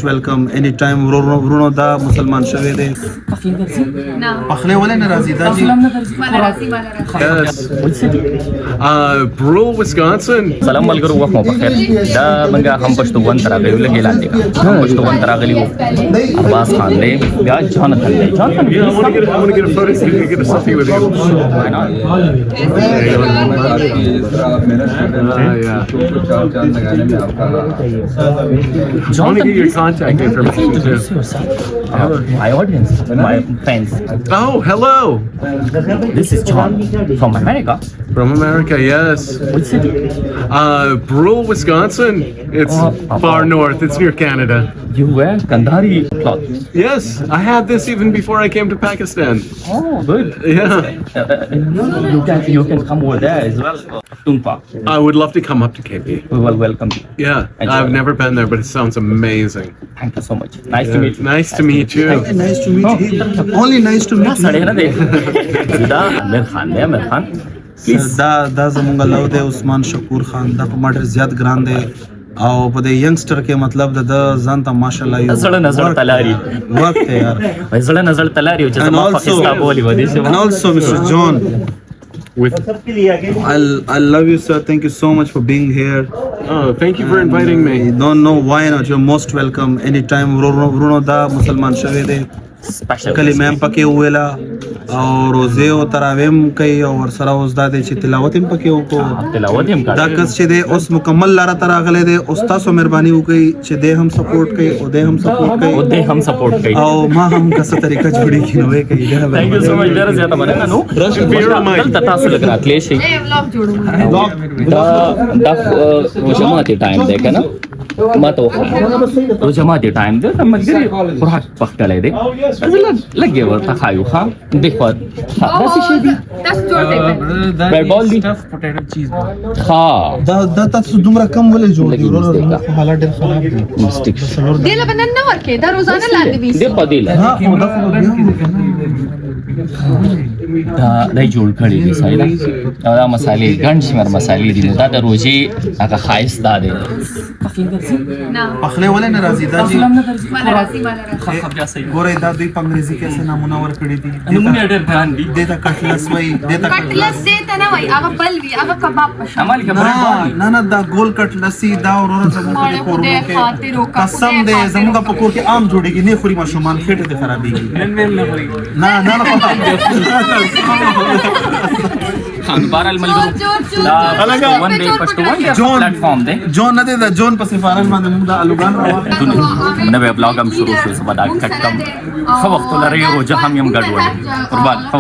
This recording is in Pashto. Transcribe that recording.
most welcome anytime. ورونو دا مسلمان شوی دی. پخلی ولې نه راځي دا جی؟ Brule, Wisconsin. سلام ملګرو وخت مو بخیر دا منګه هم پښتون تر راغلی لګی لاندې هم پښتون تر راغلی وو عباس خان دی بیا جانتن دی جانتن Yeah, I want to get a photo. You can get a selfie with you. why not Yeah. I want to get your contact information too. my audience my fans Oh, hello. this is John from America From America, yes. which city Brule, Wisconsin. It's far north. It's near Canada. you wear Kandhari cloth Yes, I had this even before I came to Pakistan. oh good Yeah. you can come over there as well Tumpa I would love to come up to KP. we will welcome you Yeah, Enjoy. I've never been there, but it sounds amazing. thank you so much nice to meet you Nice to meet you. Nice to meet him. Only nice to meet सड़े him. ना दे सीधा आमिर खान है आमिर खान دا زمونږ لو دی عثمان شکور خان دا په ماډر زیات ګران دی او په دې ینګسټر کې مطلب د ځان ته ماشاءالله یو زړه نظر تلاري وخت دی یار. زړه نظر تلاري چې And زما also- پاکستان بولی ودی شي And also Mr. John, With I love you sir. Thank you so much for being here. oh, thank you for inviting I me. don't know why not. You're most welcome anytime. ورونو دا مسلمان شوی دی. سپیشل کلمه هم پکې ویلا او روزه او تراویم کوي او ورسره اوس دا دی چې تلاوت هم پکې وکړو. تلاوت هم دا کړه کس چې دی اوس مکمل لاره تر راغلی دی او تاسو مهرباني وکړئ چې دی هم سپورټ کوي او دی هم سپورټ او کوي دې هم سپورټ کوي او ما هم کسه طریقه جوړی کینوي کوي ثانک یو سو مچ ډیر زیاته مننه نو دلته تاسو لګ راتلې شي دا روزماتي ټایم دی کنه ما ته روزماتي ټایم دی تم ملګری خوراک پختلې دی لګي ورته خایو ها دیکھو دا څه شي دی بریډ بال دی ها دا تاسو دومره کم ولې جوړ دی ورور حالات ډېر خراب دي مسټیک دله بنن نه ورکې دا روزانه لاندې وي دی پدیله ها خو دا خو بیا دا دای جوړ کړی دی سایدا دا مصالې ګڼ شمیر مصالې دي نو دا د روزي هغه خایس دا دی نه پخلی ولې نه راځي دا جی مال راځي ګورې دا دوی په انګریزي کې څه نمونه ورکړي دي نمونه ډېر ګران دي دې ته کټلس وای دې ته کټلس دې ته نه وای هغه بل وی هغه کباب پښه عمل کې بریډ بال نه دا ګول کټلسی دا ورور زموږ په کورونو کې قسم دې زموږ په کور کې عام جوړيږي نه خوري ماشومان خېټه دې خرابېږي نه خان بارال ملګرو دا ون ډے پښتو ون پلیټفارم دی جون نه دی دا جون په سفارت باندې موږ د الوګان راوړو نوې بلاګ هم شروع شو سبا دا کټ کم خو وخت لري او جه هم ګډ وړي قربان خو